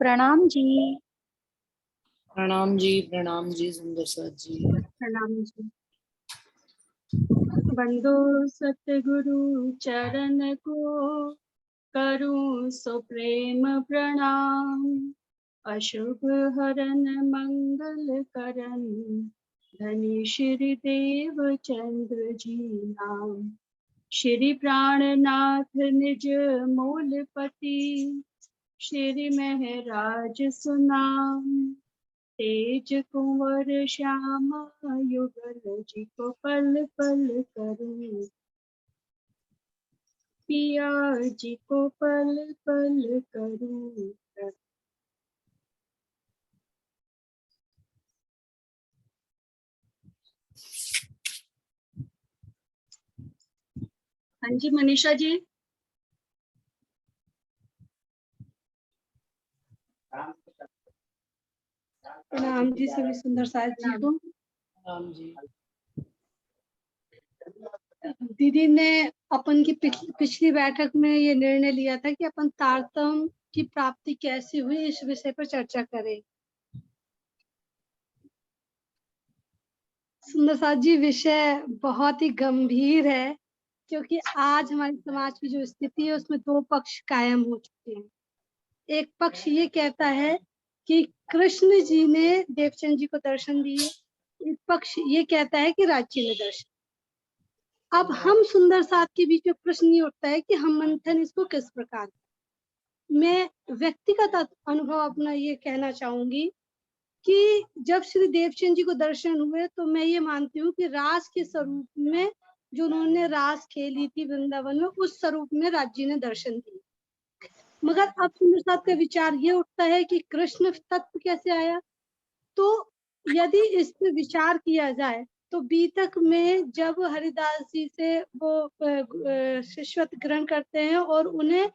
प्रणाम जी। प्रणाम जी सुंदर साथ जी। प्रणाम जी। बंदो सतगुरु चरण को करूं सो प्रेम प्रणाम। अशुभ हरन मंगल करन धनी श्री देव चंद्र जी नाम। श्री प्राणनाथ निज मूलपति श्री महराज सुनाम। तेज कुंवर श्यामा युगल जी को पल पल करूं। पिया जी को पल पल करूं। हाँ जी मनीषा जी। प्रणाम जी सभी सुंदर साथ जी को। प्रणाम जी। दीदी ने अपन की पिछली बैठक में ये निर्णय लिया था कि अपन तारतम्य की प्राप्ति कैसे हुई इस विषय पर चर्चा करें। सुंदर साथ जी, विषय बहुत ही गंभीर है क्योंकि आज हमारे समाज की जो स्थिति है उसमें दो पक्ष कायम हो चुके हैं। एक पक्ष ये कहता है कि कृष्ण जी ने देवचंद जी को दर्शन दिए, एक पक्ष ये कहता है कि राज्य ने दर्शन। अब हम सुंदर साथ के बीच में प्रश्न ये उठता है कि हम मंथन इसको किस प्रकार। मैं व्यक्तिगत अनुभव अपना ये कहना चाहूंगी कि जब श्री देवचंद जी को दर्शन हुए तो मैं ये मानती हूँ कि रास के स्वरूप में जो उन्होंने रास खेली थी वृंदावन में, उस स्वरूप में राज्य ने दर्शन दिए। मगर अब सुंदर साथ का विचार ये उठता है कि कृष्ण तत्व कैसे आया। तो यदि इस पर विचार किया जाए तो बीतक में जब हरिदास जी से वो शिष्यत्व ग्रहण करते हैं और उन्हें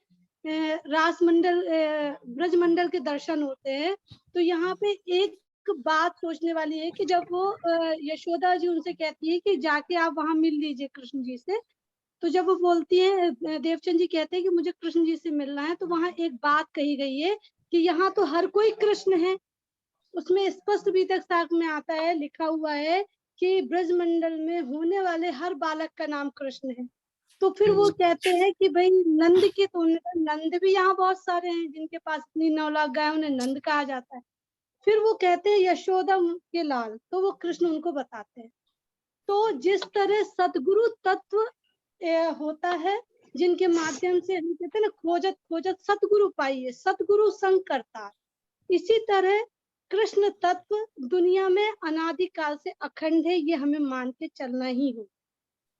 रास मंडल ब्रज मंडल के दर्शन होते हैं, तो यहाँ पे एक बात सोचने वाली है कि जब वो यशोदा जी उनसे कहती है कि जाके आप वहां मिल लीजिए कृष्ण जी से, तो जब वो बोलती है, देवचंद जी कहते हैं कि मुझे कृष्ण जी से मिलना है, तो वहां एक बात कही गई है कि यहाँ तो हर कोई कृष्ण है। उसमें स्पष्ट बीतक शाख में आता है, लिखा हुआ है कि ब्रज मंडल में होने वाले हर बालक का नाम कृष्ण है। तो फिर वो कहते हैं कि भाई नंद की तो नंद भी यहाँ बहुत सारे हैं जिनके पास इतनी 9 लाख गाय, उन्हें नंद कहा जाता है। फिर वो कहते हैं यशोदा के लाल, तो वो कृष्ण उनको बताते हैं। तो जिस तरह सतगुरु तत्व होता है जिनके माध्यम से हम कहते हैं ना, खोजत खोजत सतगुरु पाइए, सतगुरु संग करता, इसी तरह कृष्ण तत्व दुनिया में अनादिकाल से अखंड है। ये हमें मान के चलना ही हो,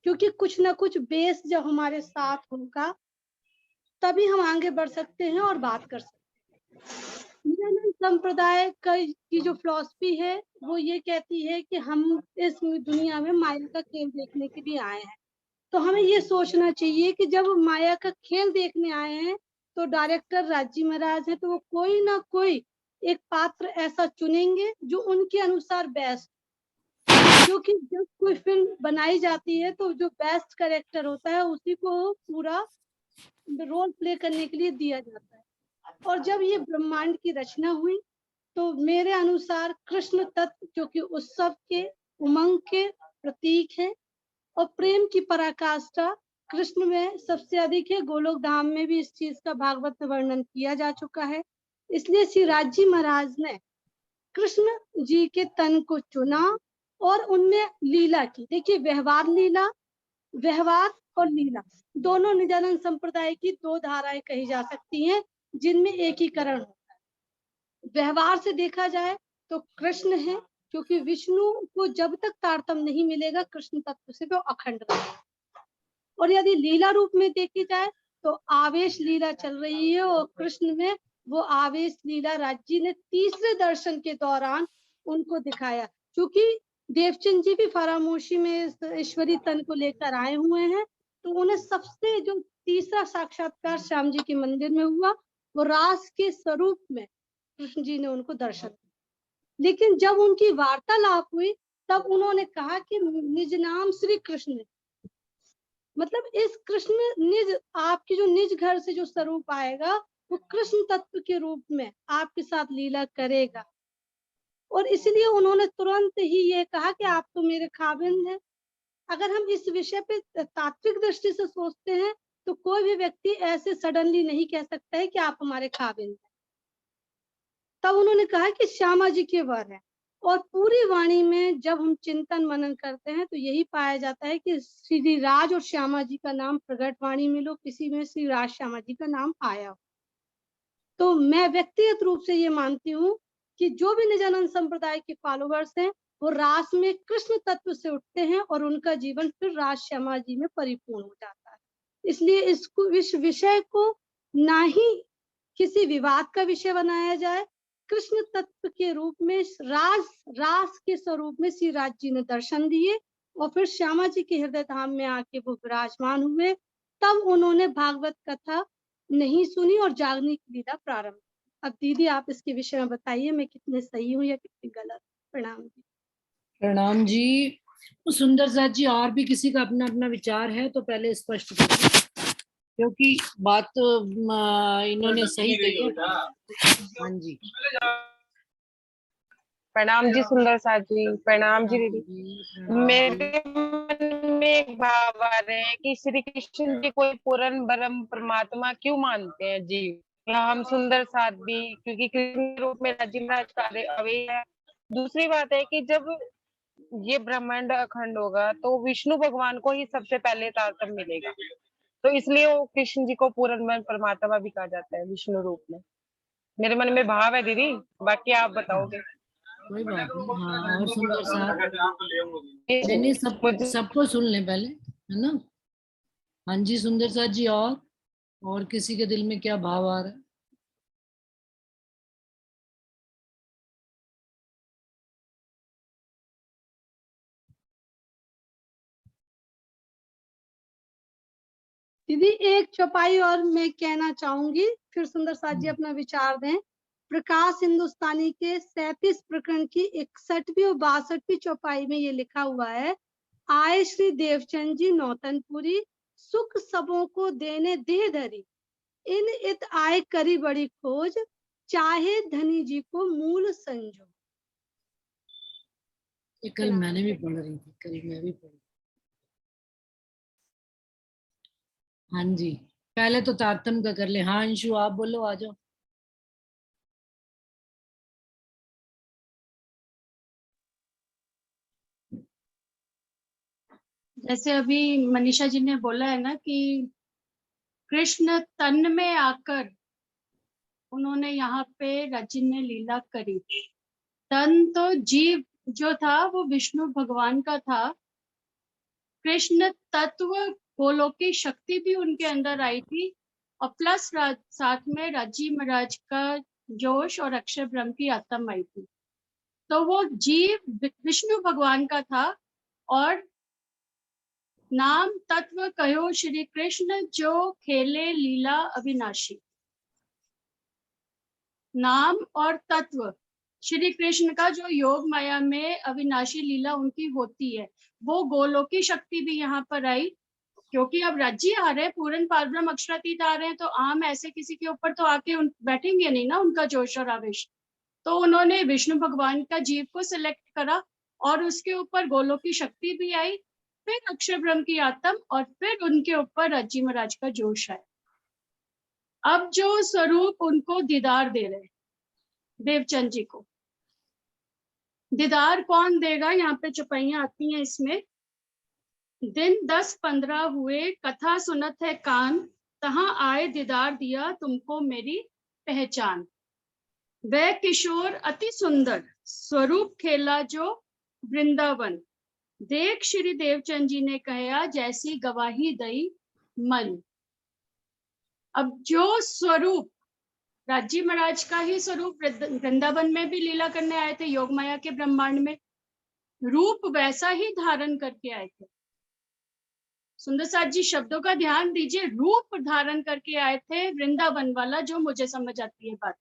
क्योंकि कुछ ना कुछ बेस जब हमारे साथ होगा तभी हम आगे बढ़ सकते हैं और बात कर सकते हैं। निरानंद संप्रदाय की जो फिलॉसफी है वो ये कहती है कि हम इस दुनिया में माया का खेल देखने के लिए आए हैं। तो हमें ये सोचना चाहिए कि जब माया का खेल देखने आए हैं तो डायरेक्टर राजी महाराज है, तो वो कोई ना कोई एक पात्र ऐसा चुनेंगे जो उनके अनुसार बेस्ट, क्योंकि जब कोई फिल्म बनाई जाती है तो जो बेस्ट कैरेक्टर होता है उसी को पूरा रोल प्ले करने के लिए दिया जाता है। और जब ये ब्रह्मांड की रचना हुई तो मेरे अनुसार कृष्ण तत्व जो कि उत्सव के उमंग के प्रतीक है और प्रेम की पराकाष्ठा कृष्ण में सबसे अधिक है। गोलोक धाम में भी इस चीज का भागवत में वर्णन किया जा चुका है। इसलिए श्री राजी महाराज ने कृष्ण जी के तन को चुना और उनने लीला की। देखिए, व्यवहार और लीला दोनों निजानंद संप्रदाय की दो धाराएं कही जा सकती हैं जिनमें एकीकरण होता है। व्यवहार से देखा जाए तो कृष्ण है, क्योंकि विष्णु को जब तक तारतम्य नहीं मिलेगा कृष्ण तत्व से वो अखंड रहेगा। और यदि लीला रूप में देखी जाए तो आवेश लीला चल रही है और कृष्ण में वो आवेश लीला राज्य ने तीसरे दर्शन के दौरान उनको दिखाया। क्योंकि देवचंद जी भी फरामोशी में ईश्वरी तन को लेकर आए हुए हैं, तो उन्हें सबसे जो तीसरा साक्षात्कार श्याम जी के मंदिर में हुआ वो रास के स्वरूप में कृष्ण जी ने उनको दर्शन दिया। लेकिन जब उनकी वार्तालाप हुई तब उन्होंने कहा कि निज नाम श्री कृष्ण, मतलब इस कृष्ण निज आपके जो निज घर से जो स्वरूप आएगा वो कृष्ण तत्व के रूप में आपके साथ लीला करेगा। और इसलिए उन्होंने तुरंत ही ये कहा कि आप तो मेरे खाविंद हैं। अगर हम इस विषय पे तात्विक दृष्टि से सोचते हैं तो कोई भी व्यक्ति ऐसे सडनली नहीं कह सकता है कि आप हमारे खाविंद हैं। तब उन्होंने कहा कि श्यामा जी के वर है। और पूरी वाणी में जब हम चिंतन मनन करते हैं तो यही पाया जाता है कि श्री राज और श्यामा जी का नाम प्रगट वाणी में लो, किसी में श्री राज श्यामा जी का नाम आया हो। तो मैं व्यक्तिगत रूप से ये मानती हूँ कि जो भी निजानंद संप्रदाय के फॉलोवर्स हैं वो रास में कृष्ण तत्व से उठते हैं और उनका जीवन फिर राज श्यामा जी में परिपूर्ण हो जाता है। इसलिए इस विषय को ना ही किसी विवाद का विषय बनाया जाए। कृष्ण तत्व के रूप में रास के स्वरूप में श्री राज जी ने दर्शन दिए और फिर श्यामा जी के हृदय धाम में आके वो विराजमान हुए। तब उन्होंने भागवत कथा नहीं सुनी और जागने की लीला प्रारंभ। अब दीदी आप इसके विषय में बताइए, मैं कितने सही हूँ या कितनी गलत। प्रणाम जी। प्रणाम जी। सुंदर साथ जी, और भी किसी का अपना अपना विचार है तो पहले स्पष्ट करिए, क्योंकि बात इन्होंने सही कही है। हाँ जी। प्रणाम जी सुंदर साथ जी। प्रणाम जी दीदी। मेरे मन में एक भाव आ रहे हैं कि श्री कृष्ण जी कोई पूर्ण ब्रह्म परमात्मा क्यों मानते हैं जी। हम सुंदर साथ भी क्योंकि कृष्ण रूप में राज का अवय है। दूसरी बात है कि जब ये ब्रह्मांड अखंड होगा तो विष्णु भगवान को ही सबसे पहले तारतम्य मिलेगा, तो इसलिए वो कृष्ण जी को पूर्ण परमात्मा भी कहा जाता है विष्णु रूप में। मेरे मन में भाव है दीदी, बाकी आप बताओगे। कोई बात नहीं। हाँ, और सुंदर साथ नहीं, सबको सुन ले पहले, है ना। हाँ जी सुंदर साथ जी, और किसी के दिल में क्या भाव आ रहा है? दीदी एक चौपाई और मैं कहना चाहूंगी, फिर सुंदर साथ जी अपना विचार दें। प्रकाश हिंदुस्तानी के 37 प्रकरण की 61वीं और 62वीं चौपाई में ये लिखा हुआ है, आए श्री देवचंद जी नौतनपुरी, सुख सबों को देने देह धरी, इन इत आए करी बड़ी खोज, चाहे धनी जी को मूल संजो। ये कल मैंने भी पढ़ रही थी, कल मैं भी पढ़ी। हाँ जी, पहले तो तारतम्य का कर ले। हाँ अंशु आप बोलो, आ जाओ। जैसे अभी मनीषा जी ने बोला है ना कि कृष्ण तन में आकर उन्होंने यहाँ पे रजनी में लीला करी। तन तो जीव जो था वो विष्णु भगवान का था। कृष्ण तत्व गोलोकी शक्ति भी उनके अंदर आई थी और प्लस साथ में राजी महाराज का जोश और अक्षर ब्रह्म की आत्मा आई थी। तो वो जीव विष्णु भगवान का था और नाम तत्व कहो श्री कृष्ण जो खेले लीला अविनाशी। नाम और तत्व श्री कृष्ण का जो योग माया में अविनाशी लीला उनकी होती है, वो गोलोकी शक्ति भी यहाँ पर आई। क्योंकि अब राज्य आ रहे हैं, पूर्ण पारब्रह्म अक्षरातीत आ रहे हैं, तो आम ऐसे किसी के ऊपर तो आके बैठेंगे नहीं ना उनका जोश और आवेश। तो उन्होंने विष्णु भगवान का जीव को सिलेक्ट करा और उसके ऊपर गोलोकी शक्ति भी आई, फिर अक्षर ब्रह्म की आत्म और फिर उनके ऊपर राज्य महाराज का जोश आया। अब जो स्वरूप उनको दीदार दे रहे देवचंद जी को, दीदार कौन देगा? यहाँ पे चौपाइयां आती हैं इसमें। दिन 10-15 हुए कथा सुनत है कान, तहां आए दीदार दिया तुमको मेरी पहचान। वह किशोर अति सुंदर स्वरूप खेला जो वृंदावन, देख श्री देवचंद जी ने कहा जैसी गवाही दई मन। अब जो स्वरूप राज्य महाराज का ही स्वरूप वृंदावन में भी लीला करने आए थे, योग माया के ब्रह्मांड में रूप वैसा ही धारण करके आए थे। सुंदर साथ जी शब्दों का ध्यान दीजिए, रूप धारण करके आए थे वृंदावन वाला, जो मुझे समझ आती है बात।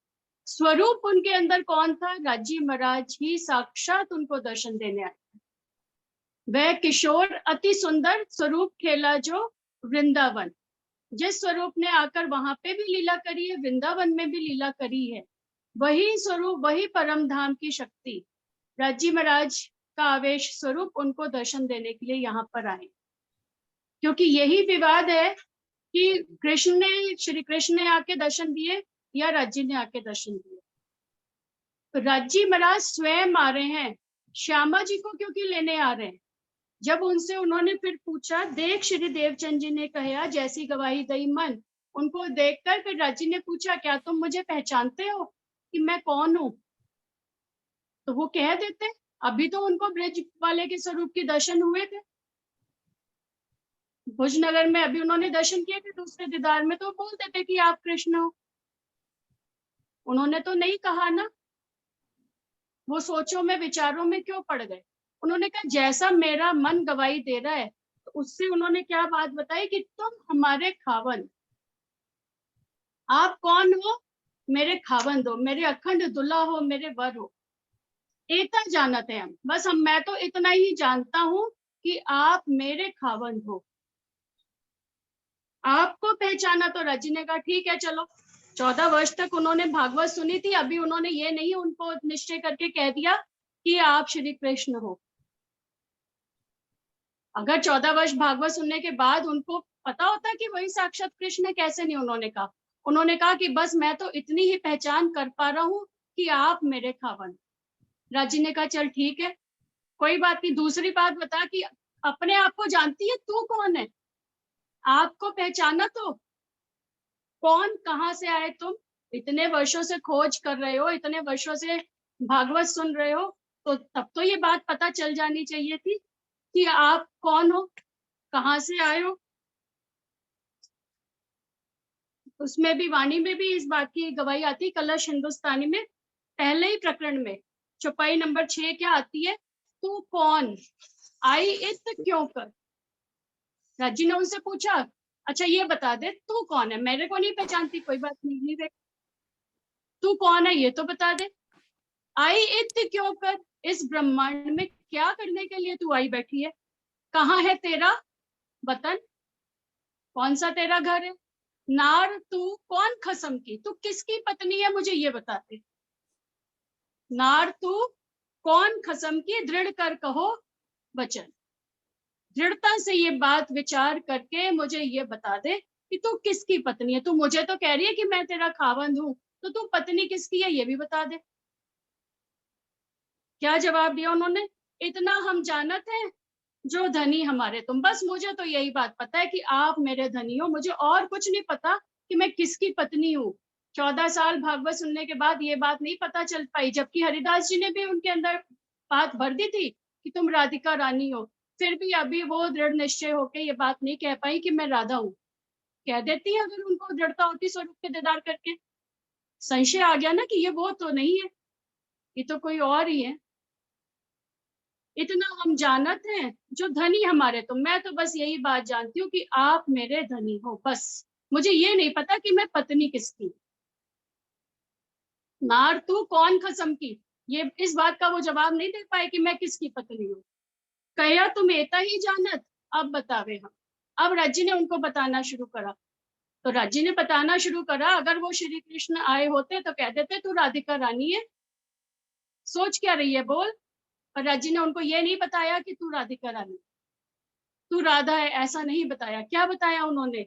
स्वरूप उनके अंदर कौन था? राज्य महाराज ही साक्षात उनको दर्शन देने आए थे। वह किशोर अति सुंदर स्वरूप खेला जो वृंदावन, जिस स्वरूप ने आकर वहां पे भी लीला करी है, वृंदावन में भी लीला करी है, वही स्वरूप, वही परम धाम की शक्ति राजी महाराज का आवेश स्वरूप उनको दर्शन देने के लिए यहाँ पर आए। क्योंकि यही विवाद है कि कृष्ण ने, श्री कृष्ण ने आके दर्शन दिए या राज्य ने आके दर्शन दिए। तो राज्य महाराज स्वयं आ रहे हैं, श्यामा जी को क्योंकि लेने आ रहे हैं। जब उनसे उन्होंने फिर पूछा, देख श्री देवचंद जी ने कहा जैसी गवाही दई मन, उनको देखकर फिर राज्य ने पूछा, क्या तुम मुझे पहचानते हो कि मैं कौन हूं? तो वो कह देते, अभी तो उनको ब्रज वाले के स्वरूप के दर्शन हुए थे, भुजनगर में अभी उन्होंने दर्शन किए थे दूसरे दीदार में, तो बोल देते कि आप कृष्ण हो। उन्होंने तो नहीं कहा ना, वो सोचों में विचारों में क्यों पड़ गए। उन्होंने कहा जैसा मेरा मन गवाही दे रहा है, तो उससे उन्होंने क्या बात बताई कि तुम हमारे खावन, आप कौन हो? मेरे खावन हो, मेरे अखंड दुल्हा हो, मेरे वर हो। इतना जानते हैं हम, बस मैं तो इतना ही जानता हूं कि आप मेरे खावन हो। आपको पहचाना तो रजी ने कहा ठीक है चलो। 14 वर्ष तक उन्होंने भागवत सुनी थी, अभी उन्होंने ये नहीं उनको निश्चय करके कह दिया कि आप श्री कृष्ण हो। अगर 14 वर्ष भागवत सुनने के बाद उनको पता होता कि वही साक्षात कृष्ण है, कैसे नहीं उन्होंने कहा। उन्होंने कहा कि बस मैं तो इतनी ही पहचान कर पा रहा हूं कि आप मेरे खावन। राजी ने कहा चल ठीक है, कोई बात नहीं। दूसरी बात बता कि अपने आप को जानती है तू कौन है? आपको पहचाना तो कौन, कहाँ से आए तुम? इतने वर्षों से खोज कर रहे हो, इतने वर्षों से भागवत सुन रहे हो, तो तब तो ये बात पता चल जानी चाहिए थी कि आप कौन हो, कहाँ से आए हो। उसमें भी, वाणी में भी इस बात की गवाही आती, कलश हिंदुस्तानी में पहले ही प्रकरण में चौपाई नंबर 6 क्या आती है, तू कौन आई इत क्यों कर। राजी ने उनसे पूछा, अच्छा ये बता दे तू कौन है? मेरे को नहीं पहचानती, कोई बात नहीं रे, तू कौन है ये तो बता दे। आई इत क्यों कर, इस ब्रह्मांड में क्या करने के लिए तू आई बैठी है? कहाँ है तेरा वतन, कौन सा तेरा घर है? नार तू कौन खसम की, तू किसकी पत्नी है मुझे ये बता दे। नार तू कौन खसम की, दृढ़ कर कहो वचन। दृढ़ता से ये बात विचार करके मुझे ये बता दे कि तू किसकी पत्नी है। तू मुझे तो कह रही है कि मैं तेरा खावंद हूं, तो तू पत्नी किसकी है ये भी बता दे। क्या जवाब दिया उन्होंने, इतना हम जानत हैं जो धनी हमारे तुम। बस मुझे तो यही बात पता है कि आप मेरे धनी हो, मुझे और कुछ नहीं पता कि मैं किसकी पत्नी हूँ। 14 साल भागवत सुनने के बाद ये बात नहीं पता चल पाई, जबकि हरिदास जी ने भी उनके अंदर बात भर दी थी कि तुम राधिका रानी हो, फिर भी अभी वो दृढ़ निश्चय होके ये बात नहीं कह पाई कि मैं राधा हूँ। कह देती है अगर उनको दृढ़ता होती स्वरूप के दीदार करके। संशय आ गया ना कि ये वो तो नहीं है, ये तो कोई और ही है। इतना हम जानत हैं जो धनी हमारे तुम। मैं तो बस यही बात जानती हूँ कि आप मेरे धनी हो, बस मुझे ये नहीं पता कि मैं पत्नी किसकी। नार तू कौन खसम की, ये इस बात का वो जवाब नहीं दे पाए कि मैं किसकी पत्नी हूँ। कया तुम एता ही जानत, अब बतावे हम। अब राज्य ने उनको बताना शुरू करा। तो राज्य ने बताना शुरू करा, अगर वो श्री कृष्ण आए होते तो कह देते तू राधिका रानी है, सोच क्या रही है बोल। पर राज्य ने उनको ये नहीं बताया कि तू राधिका रानी, तू राधा है, ऐसा नहीं बताया। क्या बताया उन्होंने,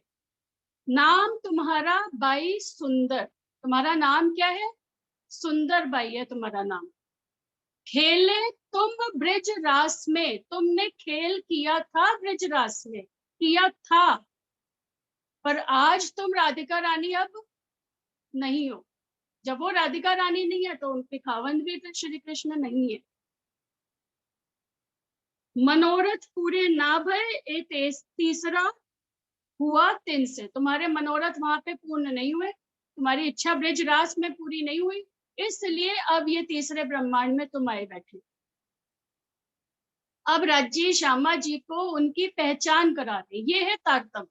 नाम तुम्हारा बाई सुंदर, तुम्हारा नाम क्या है? सुंदर बाई है तुम्हारा नाम। खेले तुम ब्रज रास में, तुमने खेल किया था ब्रज रास में, किया था, पर आज तुम राधिका रानी अब नहीं हो। जब वो राधिका रानी नहीं है तो उनके खावंद भी फिर श्री कृष्ण नहीं है। मनोरथ पूरे ना भय ए तीसरा हुआ तिन से, तुम्हारे मनोरथ वहां पे पूर्ण नहीं हुए, तुम्हारी इच्छा ब्रज रास में पूरी नहीं हुई, इसलिए अब ये तीसरे ब्रह्मांड में तुम आए बैठे। अब राज्य श्यामा जी को उनकी पहचान करा रहे, ये है तारतम।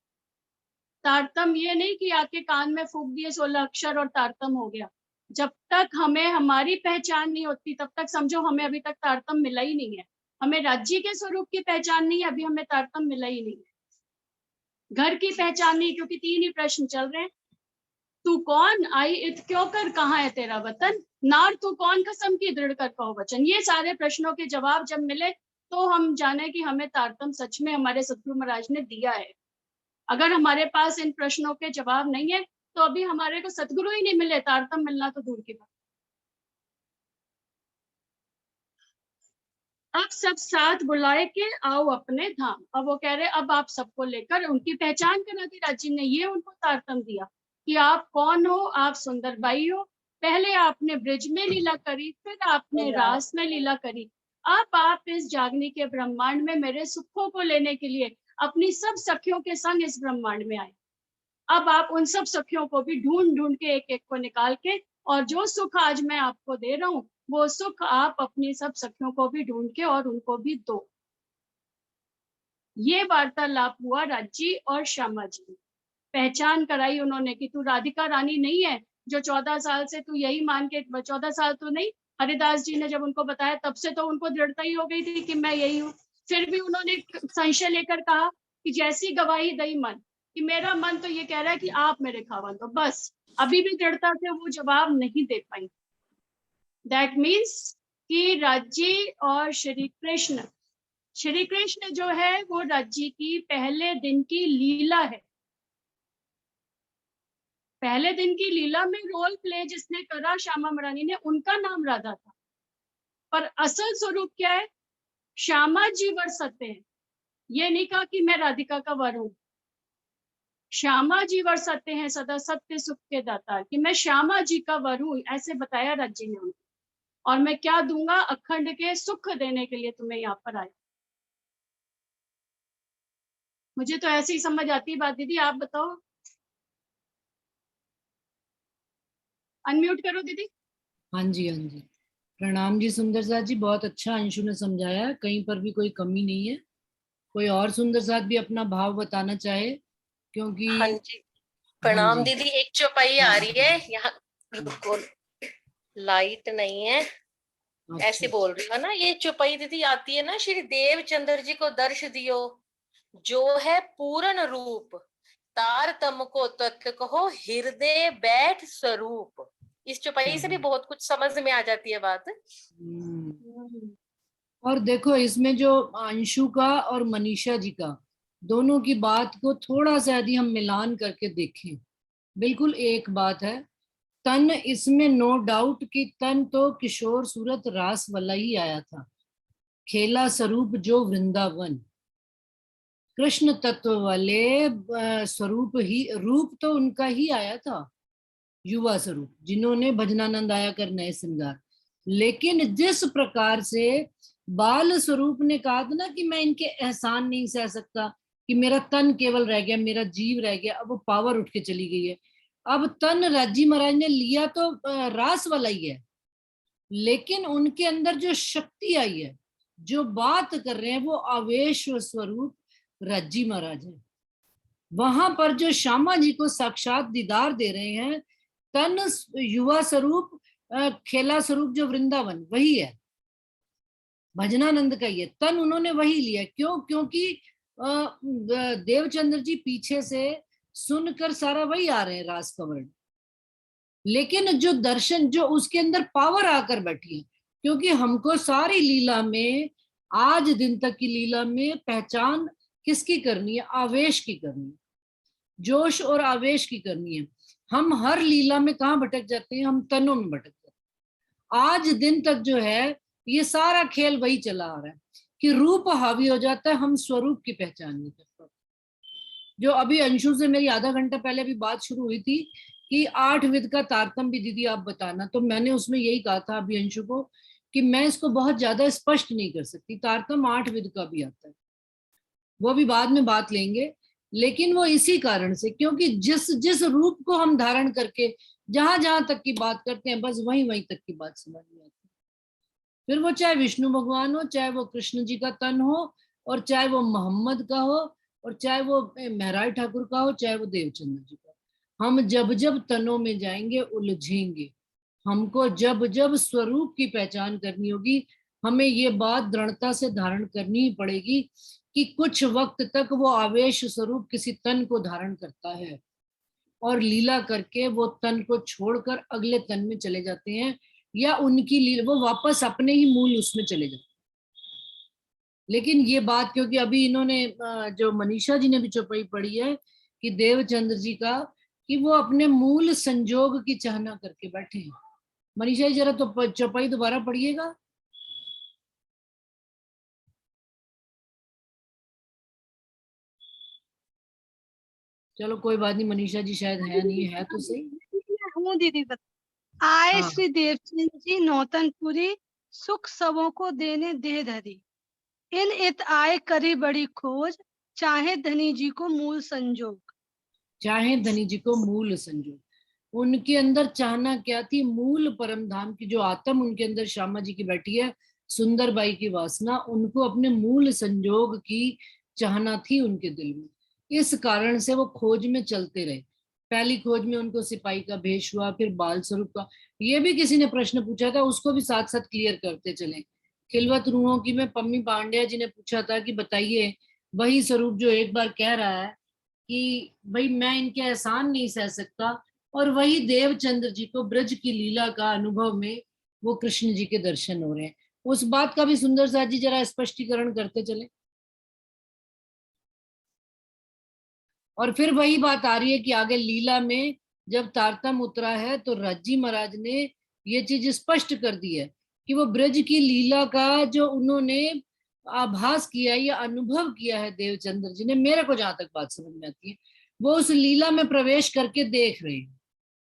तारतम ये नहीं कि आके कान में फूंक दिए 16 अक्षर और तारतम हो गया। जब तक हमें हमारी पहचान नहीं होती तब तक समझो हमें अभी तक तारतम मिला ही नहीं है। हमें राज्य के स्वरूप की पहचान नहीं है, अभी हमें तारतम मिला ही नहीं है। घर की पहचान नहीं, क्योंकि 3 ही प्रश्न चल रहे हैं। तू कौन, आई इत क्यों कर, कहाँ है तेरा वतन, नार तू कौन, कसम की दृढ़ कर कहो वचन। ये सारे प्रश्नों के जवाब जब मिले तो हम जाने कि हमें तारतम सच में हमारे सतगुरु महाराज ने दिया है। अगर हमारे पास इन प्रश्नों के जवाब नहीं है तो अभी हमारे को सतगुरु ही नहीं मिले, तारतम मिलना तो दूर की बात। अब सब साथ बुलाए के आओ अपने धाम। अब वो कह रहे अब आप सबको लेकर उनकी पहचान करा दी राजी ने। ये उनको तारतम दिया कि आप कौन हो, आप सुंदर बाई हो, पहले आपने ब्रिज में लीला करी, फिर आपने रास में लीला करी। अब आप इस जागनी के ब्रह्मांड में मेरे सुखों को लेने के लिए अपनी सब सखियों के संग इस ब्रह्मांड में आए। अब आप उन सब सखियों को भी ढूंढ ढूंढ के एक एक को निकाल के, और जो सुख आज मैं आपको दे रहा हूँ वो सुख आप अपनी सब सखियों को भी ढूंढ के और उनको भी दो। ये वार्तालाप हुआ राज्जी और श्यामा जी ने। पहचान कराई उन्होंने कि तू राधिका रानी नहीं है जो 14 साल से तू यही मान के, 14 साल तो नहीं, हरिदास जी ने जब उनको बताया तब से तो उनको दृढ़ता ही हो गई थी कि मैं यही हूँ। फिर भी उन्होंने संशय लेकर कहा कि जैसी गवाही दई मन, कि मेरा मन तो ये कह रहा है कि आप मेरे खावंद हो, बस। अभी भी दृढ़ता से वो जवाब नहीं दे पाई। दैट मीन्स कि राज्जी और श्री कृष्ण जो है वो राज्जी की पहले दिन की लीला है। पहले दिन की लीला में रोल प्ले जिसने करा श्यामा महारानी ने, उनका नाम राधा था, पर असल स्वरूप क्या है, श्यामा जी वर सत्य है। ये नहीं कहा कि मैं राधिका का वर हूं, श्यामा जी वर सत्य हैं सदा सत्य सुख के दाता, कि मैं श्यामा जी का वर हूं, ऐसे बताया राज्जी ने उनको। और मैं क्या दूंगा, अखंड के सुख देने के लिए तुम्हें यहाँ पर आया। मुझे तो ऐसे ही समझ आती है बात। दीदी आप बताओ, अनम्यूट करो दीदी। हाँ जी, हाँ जी। प्रणाम जी सुंदर साथ जी, बहुत अच्छा अंशु ने समझाया, कहीं पर भी कोई कमी नहीं है। कोई और सुंदर साथ भी अपना भाव बताना चाहे, क्योंकि हाँ जी हाँ प्रणाम जी। दीदी। एक चौपाई आ रही है यहाँ, रुको लाइट नहीं है, ऐसे अच्छा, बोल रही हो ना। ये चौपाई दीदी आती है ना, श्री देवचंद्र जी को दर्श दियो जो है पूर्ण रूप, तारतम को तत्व कहो हृदय बैठ स्वरूप। इस चौपाई से भी बहुत कुछ समझ में आ जाती है बात। और देखो इसमें जो अंशु का और मनीषा जी का दोनों की बात को थोड़ा सा यदि हम मिलान करके देखें, बिल्कुल एक बात है। तन इसमें नो डाउट कि तन तो किशोर सूरत रास वाला ही आया था, खेला स्वरूप जो वृंदावन, कृष्ण तत्व वाले स्वरूप ही, रूप तो उनका ही आया था, युवा स्वरूप, जिन्होंने भजनानंद आया कर नए श्रृंगार। लेकिन जिस प्रकार से बाल स्वरूप ने कहा था ना कि मैं इनके एहसान नहीं सह सकता, कि मेरा तन केवल रह गया, मेरा जीव रह गया, अब वो पावर उठ के चली गई है। अब तन राज्जी महाराज ने लिया तो रास वाला ही है, लेकिन उनके अंदर जो शक्ति आई है, जो बात कर रहे हैं, वो आवेश स्वरूप राज्जी महाराज है। वहां पर जो श्यामा जी को साक्षात दीदार दे रहे हैं, तन युवा स्वरूप, खेला स्वरूप जो वृंदावन, वही है, भजनानंद का ही है। तन उन्होंने वही लिया। क्यों? क्योंकि देवचंद्र जी पीछे से सुनकर सारा वही आ रहे हैं, रास का वर्ण, लेकिन जो दर्शन, जो उसके अंदर पावर आकर बैठी है, क्योंकि हमको सारी लीला में, आज दिन तक की लीला में पहचान किसकी करनी है? आवेश की करनी है, जोश और आवेश की करनी है। हम हर लीला में कहाँ भटक जाते हैं? हम तनों में भटक जाते हैं। आज दिन तक जो है ये सारा खेल वही चला आ रहा है कि रूप हावी हो जाता है, हम स्वरूप की पहचान नहीं कर पाते। जो अभी अंशु से मेरी आधा घंटा पहले भी बात शुरू हुई थी कि 8 विद का तारतम भी दीदी आप बताना, तो मैंने उसमें यही कहा था अभी अंशु को कि मैं इसको बहुत ज्यादा स्पष्ट नहीं कर सकती। तारतम 8 विद का भी आता है, वो भी बाद में बात लेंगे, लेकिन वो इसी कारण से, क्योंकि जिस जिस रूप को हम धारण करके जहां जहां तक की बात करते हैं, बस वहीं वहीं तक की बात समझ में आती है। फिर वो चाहे विष्णु भगवान हो, चाहे वो कृष्ण जी का तन हो, और चाहे वो मोहम्मद का हो, और चाहे वो महराज ठाकुर का हो, चाहे वो देवचंद्र जी का, हम जब जब तनों में जाएंगे उलझेंगे। हमको जब जब स्वरूप की पहचान करनी होगी, हमें ये बात दृढ़ता से धारण करनी ही पड़ेगी कि कुछ वक्त तक वो आवेश स्वरूप किसी तन को धारण करता है और लीला करके वो तन को छोड़कर अगले तन में चले जाते हैं, या उनकी लीला वो वापस अपने ही मूल उसमें चले जाते हैं। लेकिन ये बात, क्योंकि अभी इन्होंने जो मनीषा जी ने भी चौपाई पढ़ी है कि देवचंद्र जी का, कि वो अपने मूल संजोग की चाहना करके बैठे हैं। मनीषा जी जरा तो चौपाई दोबारा पढ़िएगा। चलो कोई बात नहीं, मनीषा जी शायद है नहीं, है तो सही। हूँ दीदी आए हाँ। श्री देवचंद जी नौतनपुरी, सुख सबों को देने दे धरी, इन इत आए करी बड़ी खोज, चाहे धनी जी को मूल संजोग। चाहे धनी जी को मूल संजोग, उनके अंदर चाहना क्या थी? मूल परम धाम की जो आत्म उनके अंदर श्यामा जी की बैठी है, सुंदरबाई की वासना, उनको अपने मूल संजोग की चाहना थी उनके दिल में। इस कारण से वो खोज में चलते रहे। पहली खोज में उनको सिपाही का भेष हुआ, फिर बाल स्वरूप का। ये भी किसी ने प्रश्न पूछा था, उसको भी साथ साथ क्लियर करते चले। खिलवत रूहों की में पम्मी पांड्या जी ने पूछा था कि बताइए, वही स्वरूप जो एक बार कह रहा है कि भाई मैं इनके एहसान नहीं सह सकता, और वही देवचंद्र जी को ब्रज की लीला का अनुभव में वो कृष्ण जी के दर्शन हो रहे हैं। उस बात का भी सुंदर साथ जी जरा स्पष्टीकरण करते चले। और फिर वही बात आ रही है कि आगे लीला में जब तारतम उतरा है तो राजी महाराज ने ये चीज स्पष्ट कर दी है कि वो ब्रज की लीला का जो उन्होंने आभास किया या अनुभव किया है देवचंद्र जी ने, मेरे को जहां तक बात समझ में आती है, वो उस लीला में प्रवेश करके देख रहे हैं।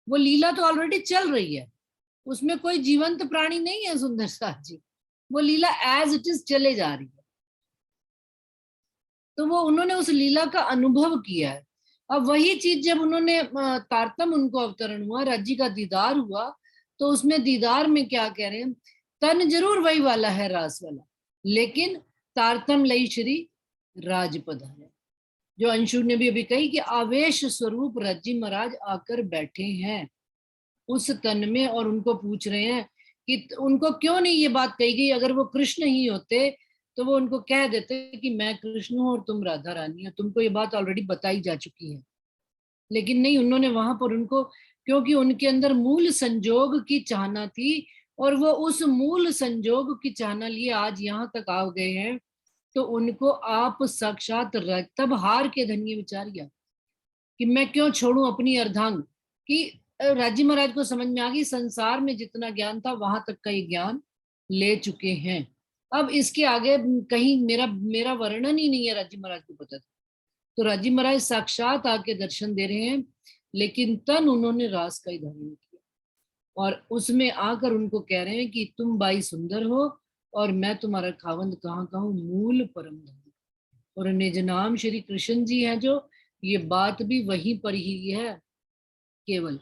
वो लीला तो ऑलरेडी चल रही है, उसमें कोई जीवंत प्राणी नहीं है सुंदर साथ जी, वो लीला एज इट इज चले जा रही है। तो वो उन्होंने उस लीला का अनुभव किया है। अब वही चीज जब उन्होंने तारतम उनको अवतरण हुआ, राज्य का दीदार हुआ, तो उसमें दीदार में क्या कह रहे हैं? तन जरूर वही वाला है रास वाला, लेकिन तारतम लई श्री राजपद है, जो अंशु ने भी अभी कही कि आवेश स्वरूप राज्य महाराज आकर बैठे हैं उस तन में, और उनको पूछ रहे हैं कि उनको क्यों नहीं ये बात कही गई? अगर वो कृष्ण ही होते तो वो उनको कह देते कि मैं कृष्ण हूं और तुम राधा रानी हो, तुमको ये बात ऑलरेडी बताई जा चुकी है। लेकिन नहीं, उन्होंने वहां पर उनको, क्योंकि उनके अंदर मूल संजोग की चाहना थी और वो उस मूल संजोग की चाहना लिए आज यहाँ तक आ गए हैं, तो उनको आप साक्षात तब हार के धन्य विचारिया कि मैं क्यों छोड़ूं अपनी अर्धांग। कि राजी महाराज को समझ में आ गई संसार में जितना ज्ञान था वहां तक का ये ज्ञान ले चुके हैं, अब इसके आगे कहीं मेरा वर्णन ही नहीं है, राजी महाराज को पता था। तो राजी महाराज साक्षात आके दर्शन दे रहे हैं, लेकिन तन उन्होंने रास का ही धारण किया और उसमें आकर उनको कह रहे हैं कि तुम बाई सुंदर हो और मैं तुम्हारा खावंद कहाँ का हूँ, मूल परम धाम। और निज नाम श्री कृष्ण जी हैं जो, ये बात भी वहीं पर ही है, केवल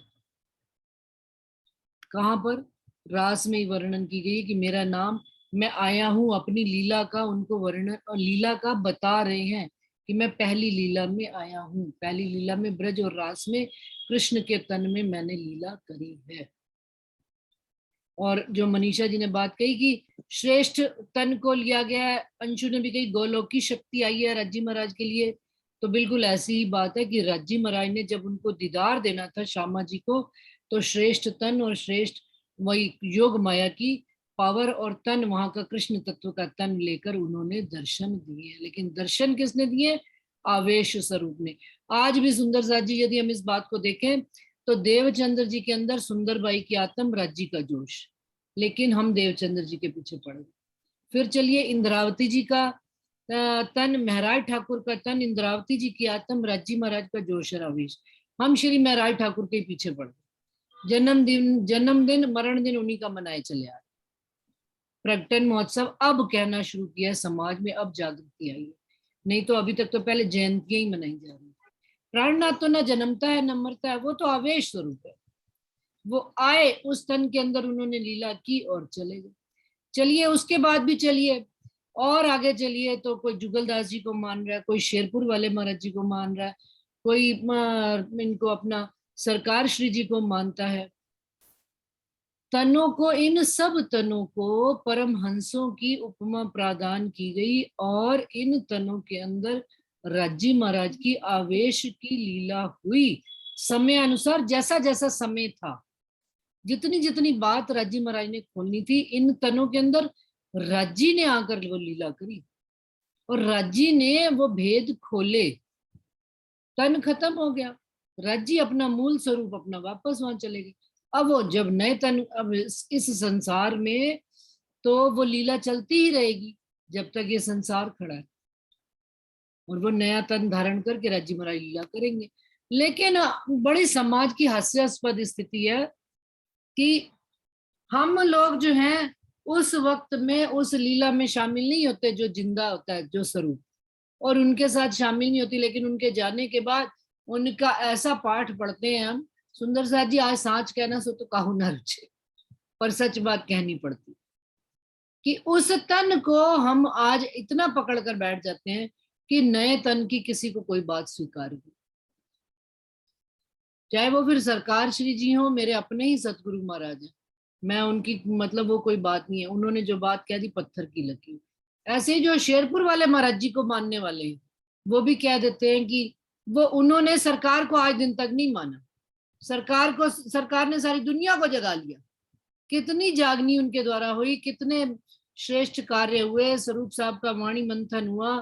कहाँ पर? रास में ही वर्णन की गई कि मेरा नाम, मैं आया हूं अपनी लीला का उनको वर्णन और लीला का बता रहे हैं कि मैं पहली लीला में आया हूं, पहली लीला में ब्रज और रास में कृष्ण के तन में मैंने लीला करी है। और जो मनीषा जी ने बात कही कि श्रेष्ठ तन को लिया गया है, अंशु ने भी कही गोलोक की शक्ति आई है राज्जी महाराज के लिए, तो बिल्कुल ऐसी ही बात है कि राज्जी महाराज ने जब उनको दीदार देना था श्यामा जी को, तो श्रेष्ठ तन और श्रेष्ठ वही योग माया की पावर और तन, वहां का कृष्ण तत्व का तन लेकर उन्होंने दर्शन दिए। लेकिन दर्शन किसने दिए? आवेश स्वरूप ने। आज भी सुंदर साथ जी यदि हम इस बात को देखें तो देवचंद्र जी के अंदर सुंदरबाई की आत्म, राज्य का जोश, लेकिन हम देवचंद्र जी के पीछे पड़ गए। फिर चलिए इंद्रावती जी का तन, महराज ठाकुर का तन, इंद्रावती जी की आत्म, राज्य महाराज का जोश और आवेश, हम श्री महराज ठाकुर के पीछे पड़ गए। जन्मदिन मरण दिन उन्हीं का मनाए चले आ रहे। प्रकटन महोत्सव अब कहना शुरू किया है समाज में, अब जागृति आई है, नहीं तो अभी तक तो पहले जयंतियां ही मनाई जा रही। प्राणनाथ तो न जन्मता है न मरता है, वो तो आवेश स्वरूप है। वो आए उस तन के अंदर, उन्होंने लीला की और चले गए। चलिए उसके बाद भी चलिए और आगे चलिए, तो कोई जुगलदास जी को मान रहा है, कोई शेरपुर वाले महाराज जी को मान रहा है, कोई इनको अपना सरकार श्री जी को मानता है। तनों को, इन सब तनों को परमहंसों की उपमा प्रदान की गई और इन तनों के अंदर राज्य महाराज की आवेश की लीला हुई। समय अनुसार जैसा जैसा समय था, जितनी जितनी बात राज्य महाराज ने खोलनी थी, इन तनों के अंदर राज्य ने आकर वो लीला करी और राज्य ने वो भेद खोले। तन खत्म हो गया, राज्य अपना मूल स्वरूप अपना वापस वहां चले गए। अब वो जब नए तन, अब इस संसार में तो वो लीला चलती ही रहेगी जब तक ये संसार खड़ा है, और वो नया तन धारण करके राज्य महाराज लीला करेंगे। लेकिन बड़ी समाज की हास्यास्पद स्थिति है कि हम लोग जो हैं उस वक्त में उस लीला में शामिल नहीं होते जो जिंदा होता है, जो स्वरूप, और उनके साथ शामिल नहीं होती। लेकिन उनके जाने के बाद उनका ऐसा पाठ पढ़ते हैं हम, सुंदर साथ जी आज सांच कहना सो तो काहू न रुचे, पर सच बात कहनी पड़ती कि उस तन को हम आज इतना पकड़ कर बैठ जाते हैं कि नए तन की किसी को कोई बात स्वीकार हो, चाहे वो फिर सरकार श्री जी हो, मेरे अपने ही सतगुरु महाराज है, मैं उनकी मतलब वो कोई बात नहीं है, उन्होंने जो बात कह दी पत्थर की लकीर। ऐसे ही जो शेरपुर वाले महाराज जी को मानने वाले हैं वो भी कह देते हैं कि वो, उन्होंने सरकार को आज दिन तक नहीं माना, सरकार ने सारी दुनिया को जगा लिया। कितनी जागनी उनके द्वारा हुई, कितने श्रेष्ठ कार्य हुए, स्वरूप साहब का वाणी मंथन हुआ,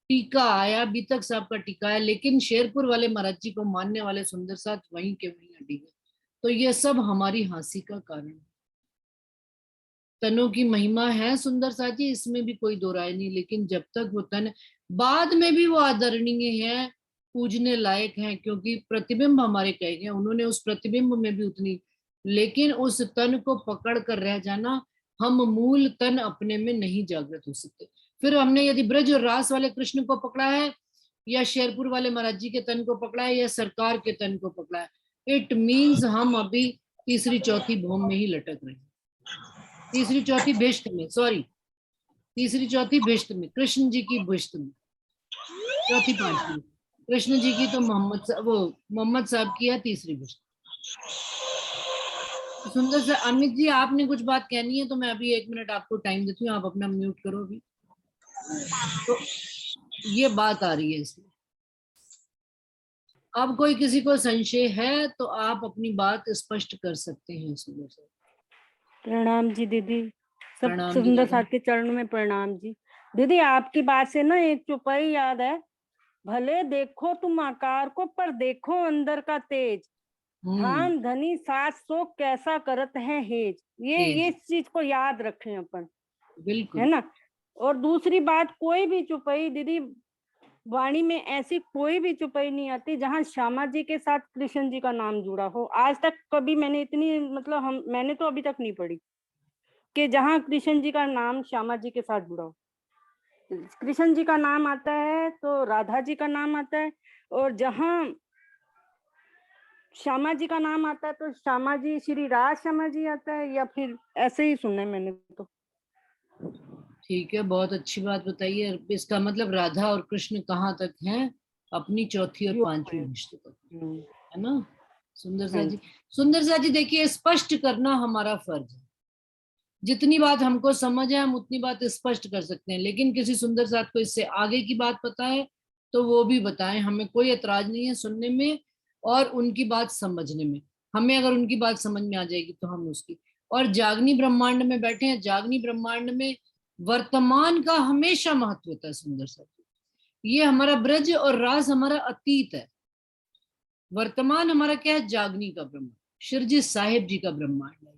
टीका आया, बीतक साहब का टीका आया, लेकिन शेरपुर वाले महाराज जी को मानने वाले सुंदर साथ वहीं के वहीं अड़ी गए। तो ये सब हमारी हंसी का कारण है। तनों की महिमा है सुंदर साथ जी, इसमें भी कोई दो राय नहीं, लेकिन जब तक वो तन, बाद में भी वो आदरणीय है, पूजने लायक है, क्योंकि प्रतिबिंब हमारे कहे गए, उन्होंने उस प्रतिबिंब में भी उतनी, लेकिन उस तन को पकड़ कर रह जाना, हम मूल तन अपने में नहीं जागृत हो सकते। फिर हमने यदि ब्रज और रास वाले कृष्ण को पकड़ा है, या शेरपुर वाले महाराज जी के तन को पकड़ा है, या सरकार के तन को पकड़ा है, इट मीन्स हम अभी तीसरी चौथी भूम में ही लटक रहे हैं। तीसरी चौथी भिष्ट में, सॉरी, तीसरी चौथी भिष्ट में, कृष्ण जी की भिष्ट में, चौथी पांचवी कृष्ण जी की तो मोहम्मद साहब की है तीसरी भिष्ट। सुंदर से अमित जी आपने कुछ बात कहनी है तो मैं अभी 1 मिनट आपको टाइम देती हूँ, आप अपना म्यूट करो अभी। तो ये बात आ रही है इसमें, अब कोई किसी को संशय है तो आप अपनी बात स्पष्ट कर सकते हैं। सुंदर से प्रणाम जी दीदी, सब प्रणाम जी सुंदर दादा। साथ के चरणों में प्रणाम जी। दीदी आपकी बात से ना एक चौपाई याद है, भले देखो तुम आकार को पर देखो अंदर का तेज, धाम धनी सास सो कैसा करत है हेज। ये इस चीज को याद रखें अपन, बिल्कुल है ना। और दूसरी बात, कोई भी चौपाई दीदी वाणी में ऐसी कोई भी चौपाई नहीं आती जहाँ श्यामा जी के साथ कृष्ण जी का नाम जुड़ा हो। आज तक कभी मैंने इतनी मतलब मैंने तो अभी तक नहीं पढ़ी कि जहाँ कृष्ण जी का नाम श्यामा जी के साथ जुड़ा हो। कृष्ण जी का नाम आता है तो राधा जी का नाम आता है, और जहाँ श्यामा जी का नाम आता है तो श्यामा जी, श्री राज श्यामा जी आता है, या फिर ऐसे ही सुना है मैंने तो। ठीक है, बहुत अच्छी बात बताइए। इसका मतलब राधा और कृष्ण कहाँ तक हैं? अपनी चौथी और पांचवी भिष्ट तक, है ना। सुंदर सा जी, सुंदर सा जी देखिए, स्पष्ट करना हमारा फर्ज है। जितनी बात हमको समझ है हम उतनी बात स्पष्ट कर सकते हैं, लेकिन किसी सुंदर साथ को इससे आगे की बात पता है तो वो भी बताएं, हमें कोई एतराज नहीं है सुनने में और उनकी बात समझने में। हमें अगर उनकी बात समझ में आ जाएगी तो हम उसकी, और जागनी ब्रह्मांड में बैठे हैं, जागनी ब्रह्मांड में वर्तमान का हमेशा महत्व होता है। सुंदर सा ये हमारा ब्रज और रास हमारा अतीत है, वर्तमान हमारा क्या है? जागनी का ब्रह्मांड, शिरजी साहिब जी का ब्रह्मांड है,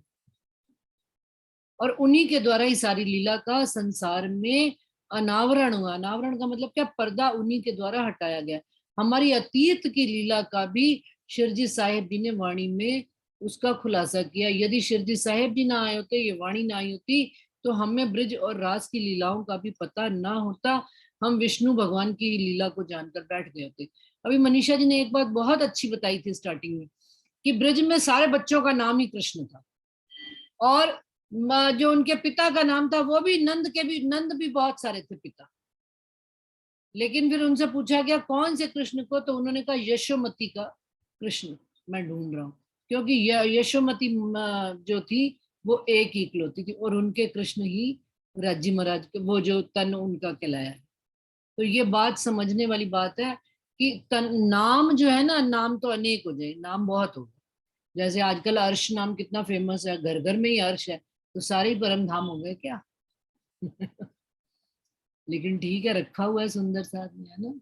और उन्हीं के द्वारा ही सारी लीला का संसार में अनावरण हुआ। अनावरण का मतलब क्या? पर्दा उन्हीं के द्वारा हटाया गया। हमारी अतीत की लीला का भी शिरजी साहिब जी ने वाणी में उसका खुलासा किया। यदि शिरजी साहिब जी ना आए होते, ये वाणी ना आई होती, तो हमें ब्रज और रास की लीलाओं का भी पता ना होता, हम विष्णु भगवान की लीला को जानकर बैठ गए होते। अभी मनीषा जी ने एक बात बहुत अच्छी बताई थी स्टार्टिंग में कि ब्रज में सारे बच्चों का नाम ही कृष्ण था, और जो उनके पिता का नाम था वो भी नंद भी बहुत सारे थे पिता। लेकिन फिर उनसे पूछा गया कौन से कृष्ण को, तो उन्होंने कहा यशोमती का कृष्ण मैं ढूंढ रहा हूँ, क्योंकि यशोमती जो थी वो एक ही इकलौती थी, और उनके कृष्ण ही राज्य महाराज के वो जो तन उनका कहलाया। तो ये बात समझने वाली बात है कि तन नाम जो है ना, नाम तो अनेक हो जाए, नाम बहुत हो, जैसे आजकल अर्श नाम कितना फेमस है, घर घर में ही अर्श है, तो सारे ही परम धाम हो गए क्या? लेकिन ठीक है, रखा हुआ है सुंदर साथ में, है ना।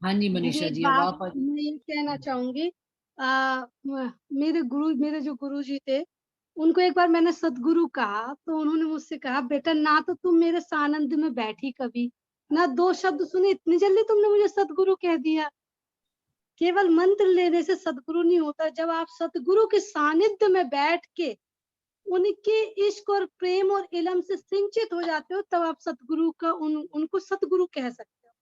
हाँ जी मनीषा एक जी, अब बात आप मैं ये कहना चाहूंगी, मेरे जो गुरु जी थे, उनको एक बार मैंने सतगुरु कहा, तो उन्होंने मुझसे कहा, बेटा ना तो तुम मेरे सानिध्य में बैठी कभी, ना 2 शब्द सुने, इतनी जल्दी तुमने मुझे सतगुरु कह दिया। केवल मंत्र लेने से सतगुरु नहीं होता, जब आप सतगुरु के सानिध्य में बैठ के उनके इश्क और प्रेम और इल्म से सिंचित हो जाते हो, तब आप सतगुरु का उनको सतगुरु कह सकते हो।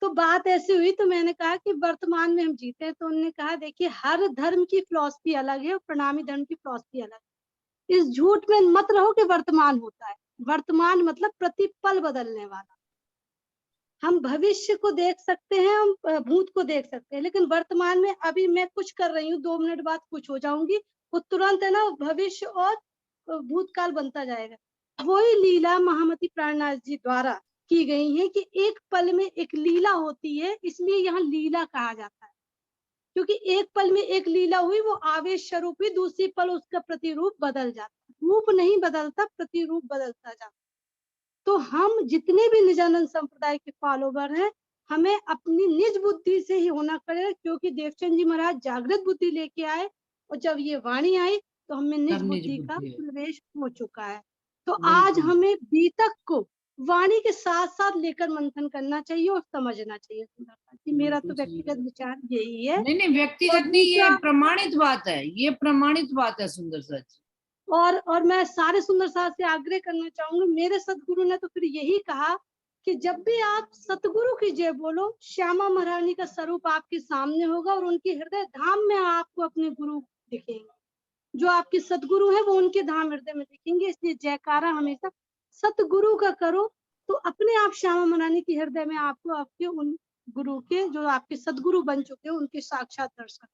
तो बात ऐसी हुई, तो मैंने कहा कि वर्तमान में हम जीते हैं, तो उन्होंने कहा, देखिए हर धर्म की फिलॉसफी अलग है और प्रणामी धर्म की फिलॉसफी अलग है। इस झूठ में मत रहो कि वर्तमान होता है। वर्तमान मतलब प्रतिपल बदलने वाला। हम भविष्य को देख सकते हैं, हम भूत को देख सकते हैं, लेकिन वर्तमान में अभी मैं कुछ कर रही हूँ, 2 मिनट बाद कुछ हो जाऊंगी, वो तुरंत है ना भविष्य और भूतकाल बनता जाएगा। वही लीला महामती प्राणनाथ जी द्वारा की गई है कि एक पल में एक लीला होती है, इसलिए यहाँ लीला कहा जाता है, क्योंकि एक पल में एक लीला हुई, वो आवेश स्वरूप हुई, दूसरी पल उसका प्रतिरूप बदल जाता है। रूप नहीं बदलता, प्रतिरूप बदलता जाता। तो हम जितने भी निजानंद संप्रदाय के फॉलोवर हैं, हमें अपनी निज बुद्धि से ही होना पड़ेगा, क्योंकि देवचंद जी महाराज जागृत बुद्धि लेके आए, और जब ये वाणी आई तो हमें निज बुद्धि का प्रवेश हो चुका है। तो आज हमें बीतक को वाणी के साथ साथ लेकर मंथन करना चाहिए और समझना चाहिए। मेरा तो व्यक्तिगत विचार यही है। नहीं नहीं, व्यक्तिगत नहीं, ये प्रमाणित बात है, ये प्रमाणित बात है सुंदर सच। और मैं सारे सुंदर साथ से आग्रह करना चाहूंगी, मेरे सतगुरु ने तो फिर यही कहा कि जब भी आप सतगुरु की जय बोलो, श्यामा महारानी का स्वरूप आपके सामने होगा और उनके हृदय धाम में आपको अपने गुरु दिखेंगे। जो आपके सतगुरु है वो उनके धाम हृदय में दिखेंगे। इसलिए जयकारा हमेशा सतगुरु का करो, तो अपने आप श्यामा महारानी के हृदय में आपको आपके उन गुरु के, जो आपके सतगुरु बन चुके हैं, उनके साक्षात दर्शन।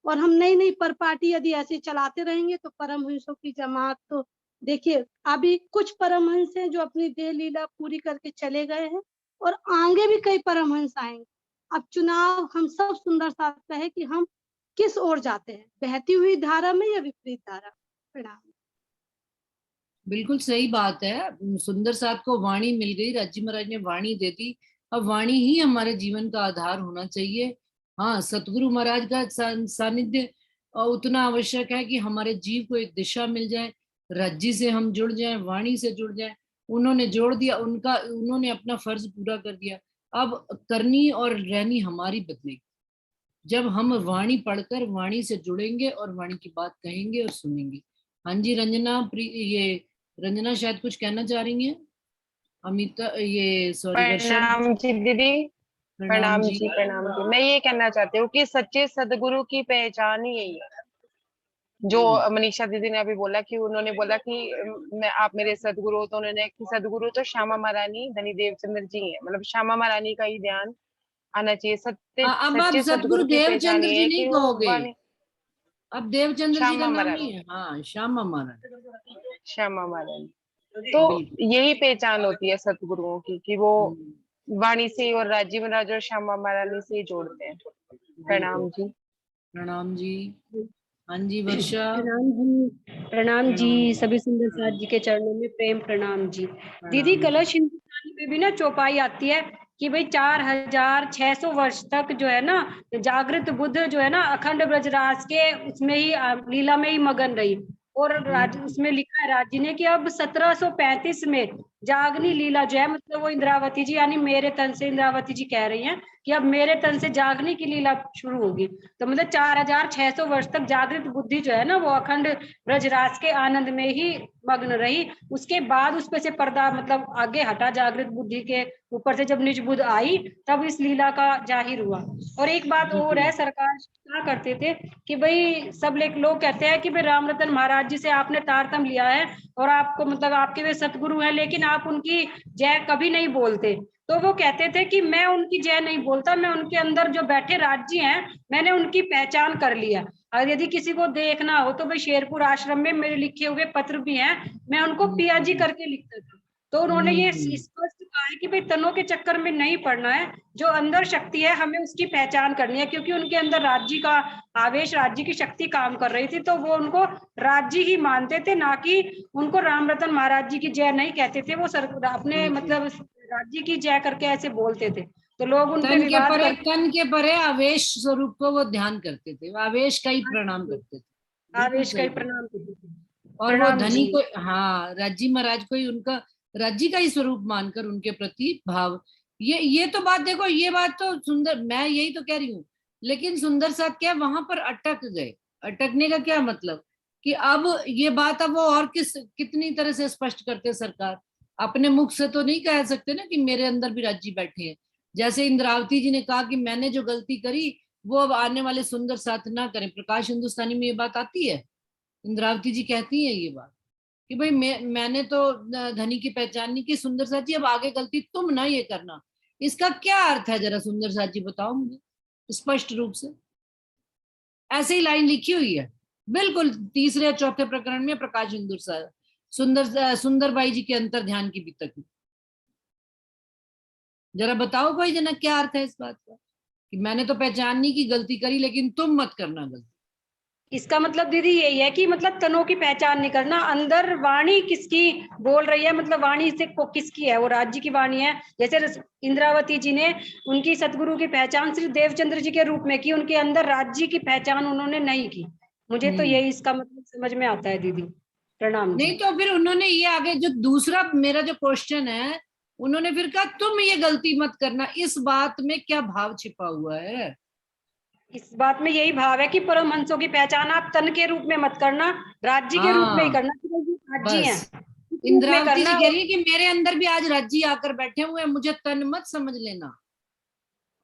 और हम नई नई परपाटी यदि ऐसे चलाते रहेंगे तो परमहंसों की जमात, तो देखिए अभी कुछ परमहंस हैं जो अपनी देह लीला पूरी करके चले गए हैं, और आगे भी कई परमहंस आएंगे। अब चुनाव हम सब सुंदर साथ का है कि हम किस ओर जाते हैं, बहती हुई धारा में या विपरीत धारा। प्रणाम। बिल्कुल सही बात है। सुंदर साथ को वाणी मिल गई, राज्य महाराज ने वाणी दे दी, अब वाणी ही हमारे जीवन का आधार होना चाहिए। हाँ, सतगुरु महाराज का सानिध्य उतना आवश्यक है कि हमारे जीव को एक दिशा मिल जाए, राज्य से हम जुड़ जाएं, वाणी से जुड़ जाएं। उन्होंने जोड़ दिया, उन्होंने अपना फर्ज पूरा कर दिया। अब करनी और रहनी हमारी बदलेगी जब हम वाणी पढ़कर वाणी से जुड़ेंगे और वाणी की बात कहेंगे और सुनेंगे। हाँ जी रंजना, ये रंजना शायद कुछ कहना चाह रही हैं। अमिता, ये सॉरी वर्षा। प्रणाम जी दीदी। प्रणाम जी, प्रणाम जी। मैं ये कहना चाहती हूँ कि सच्चे सदगुरु की पहचान ही यही है, जो मनीषा दीदी ने अभी बोला कि उन्होंने बोला कि मैं आप मेरे सदगुरु हो, तो उन्होंने कि सदगुरु तो श्यामा महारानी धनी देवचंद्र जी हैं, मतलब श्यामा महारानी का ही ध्यान आना चाहिए। अब आप सच्चे सदगुरु सदगुरु की पहचान देवचंद्र ये जी है नहीं कि वो कहोगे, अब देवचंद्र जी का श्यामा नाम महारानी, नहीं है। हाँ, श्यामा महारानी, श्यामा महारानी। तो यही पहचान होती है सतगुरुओं की कि वो वाणी से और राज्य महाराज और श्यामा महारानी से जोड़ते हैं। प्रणाम जी। प्रणाम जी। हाँ जी वर्षा। प्रणाम जी, सभी सुंदर साथ जी के चरणों में प्रेम प्रणाम जी। दीदी कलश हिंदुस्तानी में भी ना चौपाई आती है कि भाई 4600 वर्ष तक जो है ना जागृत बुद्ध जो है ना अखंड ब्रजराज के उसमें ही लीला में ही मगन रही, और उसमें लिखा है राज्य ने कि अब 1735 में जागनी लीला जो है, मतलब वो इंद्रावती जी यानी मेरे तन से इंद्रावती जी कह रही हैं कि अब मेरे तन से जागने की लीला शुरू होगी। तो मतलब 4600 वर्ष तक जागृत बुद्धि जो है ना वो अखंड ब्रजराज के आनंद में ही मग्न रही। उसके बाद उस पे से पर्दा मतलब आगे हटा, जागृत बुद्धि के ऊपर से जब निज बुद्ध आई तब इस लीला का जाहिर हुआ। और एक बात और है, सरकार क्या करते थे कि भाई सब लोग कहते हैं कि भाई रामरतन महाराज जी से आपने तारतम लिया है और आपको मतलब आपके वे सतगुरु हैं, लेकिन आप उनकी जय कभी नहीं बोलते। तो वो कहते थे कि मैं उनकी जय नहीं बोलता, मैं उनके अंदर जो बैठे राज्य हैं मैंने उनकी पहचान कर लिया। और यदि किसी को देखना हो तो भाई शेरपुर आश्रम में मेरे लिखे हुए पत्र भी हैं, मैं उनको पिया जी करके लिखता था। तो उन्होंने ये स्पष्ट कहा है कि भाई तनों के चक्कर में नहीं पड़ना है, जो अंदर शक्ति है हमें उसकी पहचान करनी है, क्योंकि उनके अंदर राज्य का आवेश, राज्य की शक्ति काम कर रही थी, तो वो उनको राज्य ही मानते थे, ना कि उनको राम रतन महाराज जी की जय नहीं कहते थे। वो अपने मतलब राज्य की जय करके ऐसे बोलते थे, तो लोग उन पे विवाद करते। तन के परे आवेश स्वरूप को वो ध्यान करते थे, आवेश का ही प्रणाम करते थे, आवेश का ही प्रणाम करते थे। और वो धनी को, हाँ, राज्य महाराज को ही उनका राज्य का ही स्वरूप मानकर उनके प्रति भाव। ये तो बात देखो, ये बात तो सुंदर, मैं यही तो कह रही हूँ। लेकिन सुंदर साथ क्या वहां पर अटक गए। अटकने का क्या मतलब कि अब ये बात अब वो और कितनी तरह से स्पष्ट करते सरकार, अपने मुख से तो नहीं कह सकते ना कि मेरे अंदर भी राज्य बैठे हैं। जैसे इंद्रावती जी ने कहा कि मैंने जो गलती करी वो अब आने वाले सुंदर साथ ना करें। प्रकाश हिंदुस्तानी में ये बात आती है, इंद्रावती जी कहती है ये बात कि भाई मैंने तो धनी की पहचान नहीं की, सुंदर साथ जी अब आगे गलती तुम ना ये करना। इसका क्या अर्थ है जरा सुंदर साथ जी बताओ मुझे स्पष्ट रूप से। ऐसे ही लाइन लिखी हुई है बिल्कुल तीसरे या चौथे प्रकरण में प्रकाश सुंदर बाई जी के अंतर ध्यान की भी तक। जरा बताओ भाई जनक क्या अर्थ है इस बात का कि मैंने तो पहचान नहीं की, गलती करी, लेकिन तुम मत करना गलती। इसका मतलब दीदी यही है कि मतलब तनों की पहचान नहीं करना, अंदर वाणी किसकी बोल रही है, मतलब वाणी से किसकी है, वो राज्य की वाणी है। जैसे इंद्रावती जी ने उनकी सतगुरु की पहचान सिर्फ देवचंद्र जी के रूप में की, उनके अंदर राज्य की पहचान उन्होंने नहीं की। मुझे तो यही इसका मतलब समझ में आता है दीदी। प्रणाम। नहीं तो फिर उन्होंने ये आगे जो दूसरा मेरा जो क्वेश्चन है, उन्होंने फिर कहा तुम ये गलती मत करना। इस बात में क्या भाव छिपा हुआ है? इस बात में यही भाव है कि परमहंसों की पहचान आप तन के रूप में मत करना, राज्य के रूप में ही करना। राज्य है, इंद्रावती जी कह रही है कि मेरे अंदर भी आज राज्य आकर बैठे हुए हैं, मुझे तन मत समझ लेना,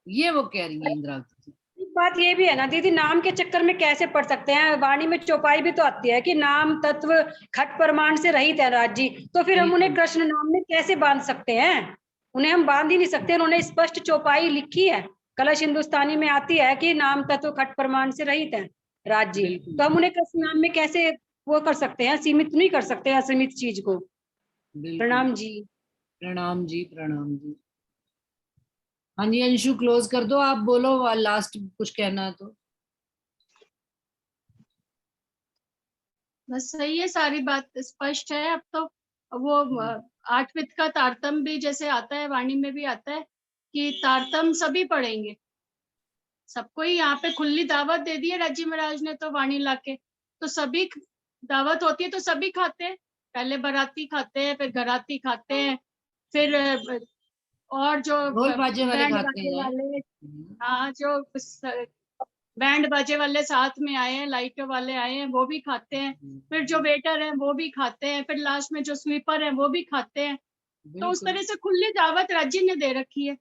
ये वो कह रही है इंद्रावती जी। बात ये भी है ना दीदी, नाम के चक्कर में कैसे पढ़ सकते हैं, वाणी में चौपाई भी तो आती है कि नाम तत्व खट प्रमाण से रहित है राज्य, तो फिर हम उन्हें कृष्ण नाम में कैसे बांध सकते हैं? उन्हें हम बांध ही नहीं सकते। उन्होंने स्पष्ट चौपाई लिखी है, कलश हिंदुस्तानी में आती है कि नाम तत्व खट प्रमाण से रहित है राज्य, तो हम उन्हें कृष्ण नाम में कैसे वो कर सकते हैं, सीमित नहीं कर सकते असीमित चीज को। प्रणाम जी। प्रणाम जी, प्रणाम जी। हाँ जी अंशु क्लोज कर दो, आप बोलो लास्ट कुछ कहना है तो। बस सही है, सारी बात स्पष्ट है। अब तो वो आठवित का तारतम भी जैसे आता है, वाणी में भी आता है कि तारतम सभी पढ़ेंगे। सबको ही यहाँ पे खुली दावत दे दी है राज्य महाराज ने, तो वाणी लाके तो सभी दावत होती है तो सभी खाते हैं। पहले बाराती खाते हैं, फिर घराती खाते हैं, फिर और जो ढोल बाजे वाले बैंड खाते बाजे हैं। वाले, हाँ, जो बैंड बाजे वाले साथ में आए हैं, लाइटों वाले आए हैं, वो भी खाते हैं। फिर जो वेटर हैं वो भी खाते हैं, फिर लास्ट में जो स्वीपर हैं वो भी खाते हैं। तो उस तरह से खुली दावत राज्य ने दे रखी है।